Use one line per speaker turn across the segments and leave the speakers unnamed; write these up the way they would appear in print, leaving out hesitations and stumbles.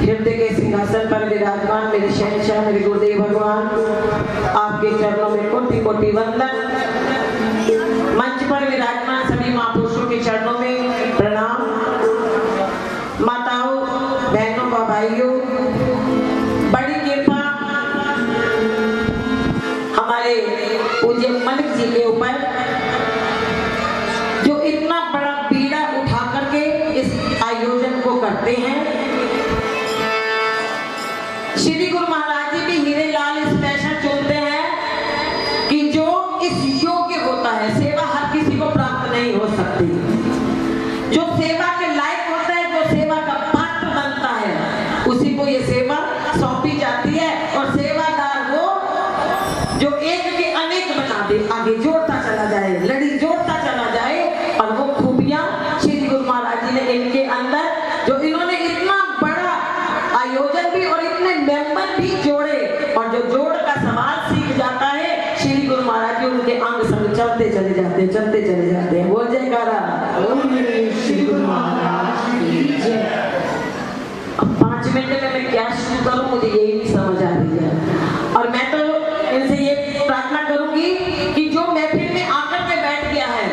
हृदय के सिंहासन पर विराजमान मेरे शहंशाह मेरे गुरुदेव भगवान, आपके चरणों में कोटि कोटि वंदन। मंच पर विराजमान सभी महापुरुषों के चरणों में प्रणाम। माताओं, बहनों व भाइयों, बड़ी कृपा हमारे पूज्य मलिक जी के ऊपर, जो इतना बड़ा बीड़ा उठा करके इस आयोजन को करते हैं। श्री गुरु महाराज जी भी हीरे लाल स्पेशल चुनते हैं कि जो इस योग्य होता है। सेवा हर किसी को प्राप्त नहीं हो सकती। जो सेवा के लायक होता है, जो सेवा का पात्र बनता है, उसी को ये सेवा सौंपी जाती है। और सेवादार वो जो एक के अनेक बना दे, आगे जोड़ता चला जाए, लड़ी जोड़ता चला जाए। और वो खूबियां श्री गुरु महाराज जी ने इनके अंदर, जो इन्होंने इतना बड़ा आयोजन भी और इतने मेंबर भी जोड़े, और जो जोड़ का सवाल सीख जाता है, श्री गुरु महाराज जी उनके अंग संग चलते चले जाते हैं, चलते चले जाते हैं। वो जयकारा श्री गुरु महाराज की जय। अब 5 मिनट में मैं क्या शुरू करूं, मुझे यही नहीं समझ आ रही है। और मैं तो इनसे ये प्रार्थना करूंगी कि जो महफिल में आकर के बैठ गया है,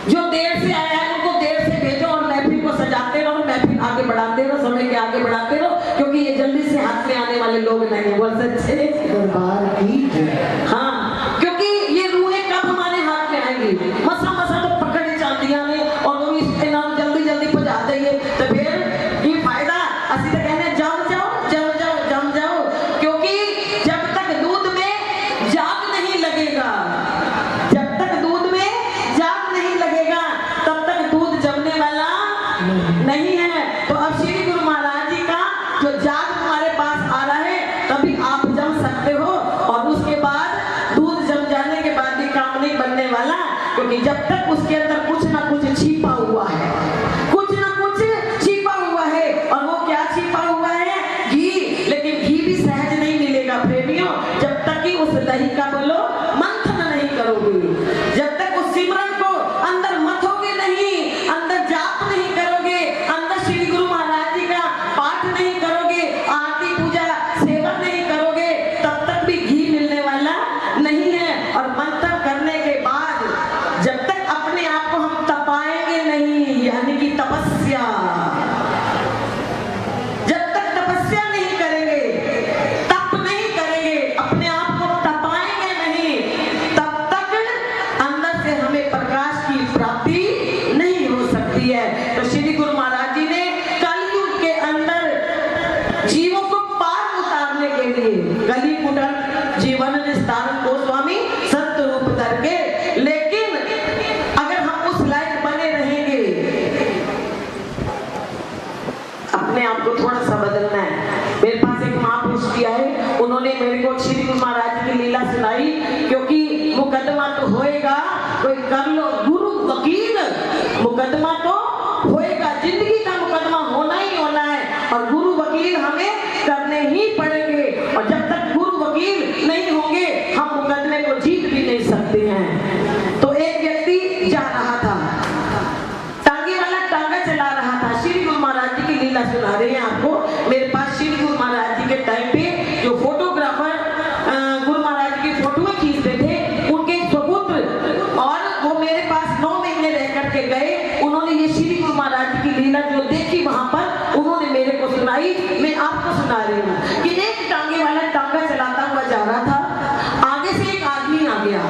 जो देर से आया है, उनको देर से भेजो और महफिल को सजाते रहो, महफिल आगे बढ़ाते रहो, समय के आगे बढ़ाते रहो, क्योंकि ये जल्दी से हाथ में आने वाले लोग नहीं है। बोल सच्चे दरबार की जय। हाँ, क्योंकि ये रूहें कब हमारे हाथ में आएंगी? मसा मसा तो पकड़ी चाहतियां ने, और वो इसके नाम जल्दी जल्दी पहुंचा देंगे, तो फिर ये फायदा असि तो कहने जाओ जाओ जाओ जाओ जम जाओ। क्योंकि जब तक दूध में जाग नहीं लगेगा, जब तक दूध में जाग नहीं लगेगा, तब तक दूध जमने वाला नहीं है। तो अब श्री गुरु महाराज जी का जो जाग हमारे पास आ रहा है, तभी आप जम सकते हो। और उसके बाद दूध जम जाने के बाद भी काम नहीं बनने वाला, क्योंकि जब तक उसके अंदर कुछ ना कुछ छिपा हुआ है, कुछ ना कुछ छिपा हुआ है। और वो क्या छिपा हुआ है? घी। लेकिन घी भी सहज नहीं मिलेगा प्रेमियों, जब तक कि उस दही का बोलो मंथन नहीं करोगे, जब तक उस सिमरन को अंदर मथोगे नहीं, अंदर जाप नहीं करोगे, अंदर श्री गुरु महाराज जी का पाठ नहीं करोगे, आरती पूजा सेवा नहीं करोगे, तब तक भी घी मिलने वाला नहीं है। और मंथन करने के बाद जब तक अपने आप को हम तपाएंगे नहीं, यानी कि तपस्या, जब तक तपस्या नहीं करेंगे, तप नहीं करेंगे, अपने आप को तपाएंगे नहीं, सुनाई, क्योंकि मुकदमा तो होएगा, कोई कर लो गुरु वकील, मुकदमा तो होएगा, जिंदगी का मुकदमा होना ही होना है और गुरु वकील हमें करने ही पड़ेंगे। और जब तक गुरु वकील नहीं होंगे हम मुकदमे को जीत भी नहीं सकते हैं। तो एक व्यक्ति जा रहा था, टांगे वाला टांगा चला रहा था। श्री गुरु महाराज जी की लीला सुना रहे हैं आपको। मेरे पास श्री गुरु महाराज जी के टाइम पे जो फोटोग्राफर गुरु महाराज की फोटो खींचते थे, उनके सुपुत्र और वो मेरे पास 9 महीने रह करके गए। उन्होंने ये श्री गुरु महाराज जी की लीला जो देखी वहां पर, उन्होंने मेरे को सुनाई, मैं आपको सुना रही हूँ कि एक टांगे वाला टांगा चलाता हुआ जा रहा था, आगे से एक आदमी आ गया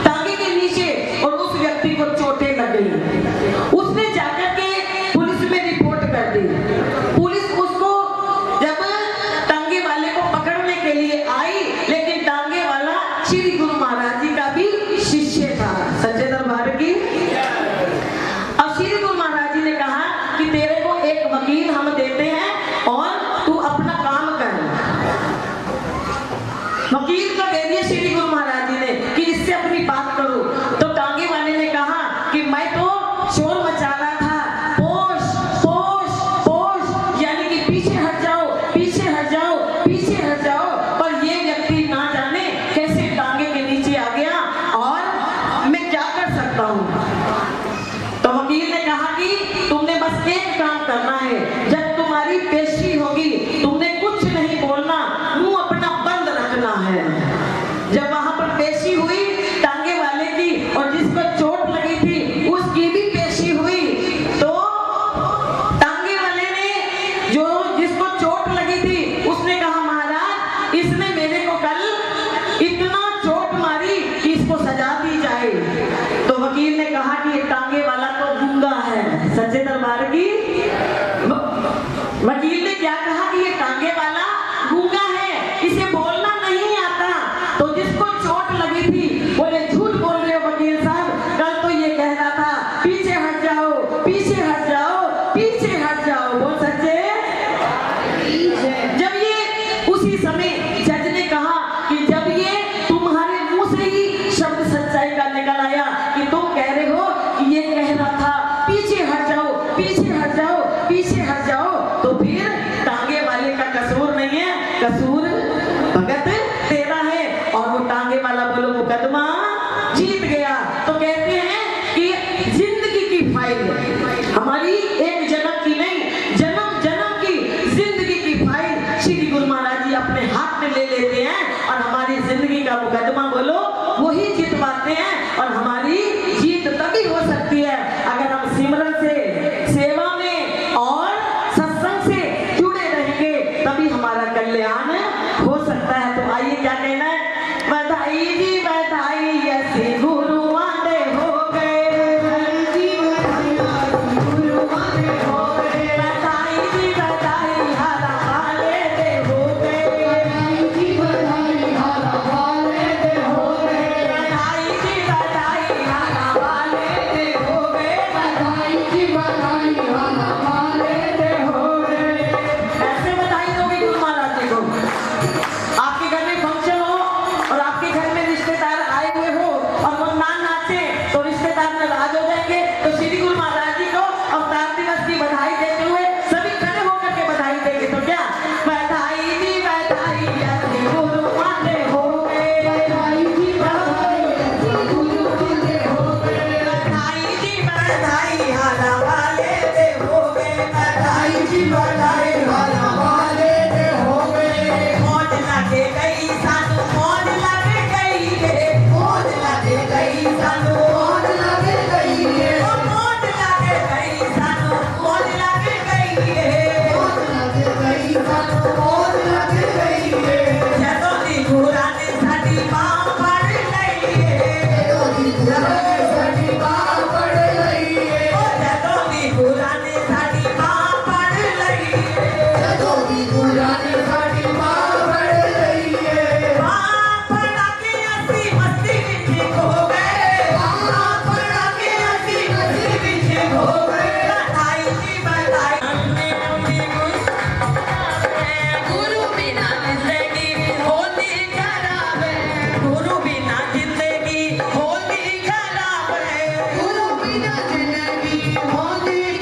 टांगे के नीचे और उस व्यक्ति को चोटें लग गई। उसने जाकर के पुलिस में रिपोर्ट कर दी। पुलिस उसको जब टांगे वाले को पकड़ने के लिए आई, लेकिन टांगे वाला श्री गुरु महाराज जी का भी शिष्य था। सच्चे दरबार की। अब श्री गुरु महाराज जी ने कहा कि तेरे को एक वकील हम देते हैं और तू अपना काम कर। वकील को दे दिया श्री गुरु महाराज जी ने कि इससे अपनी बात करो। तो टांगे वाले ने कहा कि मैं तो शोर मचा रहा था, पोश पोश पोश, यानी कि पीछे हट जाओ, पीछे हट जाओ, पीछे हट जाओ। पर ये व्यक्ति ना जाने कैसे टांगे के नीचे आ गया और मैं क्या कर सकता हूँ। तो वकील ने कहा कि तुमने बस एक काम करना है, जब तुम्हारी पेशी होगी तुमने कुछ नहीं बोलना, मुंह अपना बंद रखना है। जब वहां पर पेशी हुई टांगे वाले की और जिसको चोट लगी थी उसकी भी पेशी हुई, तो टांगे वाले ने जो जिसको चोट लगी थी उसने कहा महाराज इसने मेरे को कल इतना चोट मारी कि इसको सजा दी जाए। तो वकील ने कहा कि ये टांगे वाला तो गूंगा है। सच्चे दरबार की। वकील ने क्या कहा कि ये टांगे वाला गूंगा है, इसे बोलना नहीं आता। तो जिसको चोट लगी थी बोले झूठ बोल रहे हो वकील साहब, कल तो ये कह रहा था पीछे हट जाओ, पीछे हट जाओ, पीछे हट जाओ। बोल सच्चे। जब ये उसी समय जज ने कहा कि जब ये तुम्हारे मुंह से ही शब्द सच्चाई का निकल आया कि तुम कह रहे हो कि ये कह रहा था पीछे हट जाओ, पीछे हट जाओ, पीछे हट जाओ, तो फिर टांगे वाले का कसूर नहीं है, कसूर भगत तेरा है। और वो टांगे वाला बोलो मुकदमा जीत गया। तो कहते हैं कि जिंदगी की फाइल हमारी एक जन्म की नहीं, जन्म जन्म की जिंदगी की फाइल श्री गुरु महाराज जी अपने हाथ में ले लेते हैं और हमारी जिंदगी का मुकदमा बोलो वही जितवाते हैं। और हमारी जीत तभी हो सकती है अगर हम सिमरन से, सेवा में और सत्संग से जुड़े रहेंगे, तभी हमारा कल्याण हो सकता है। तो आइए क्या कहना है, बधाई जी बधाई ऐसे गुरु आने हो गए, बधाई जी बधाई गुरु आने हो गए, बधाई जी बधाई हरा वाले दे हो गए, बधाई जी बधाई हरा वाले दे हो गए, बधाई जी बधाई
बिना जिंदगी होती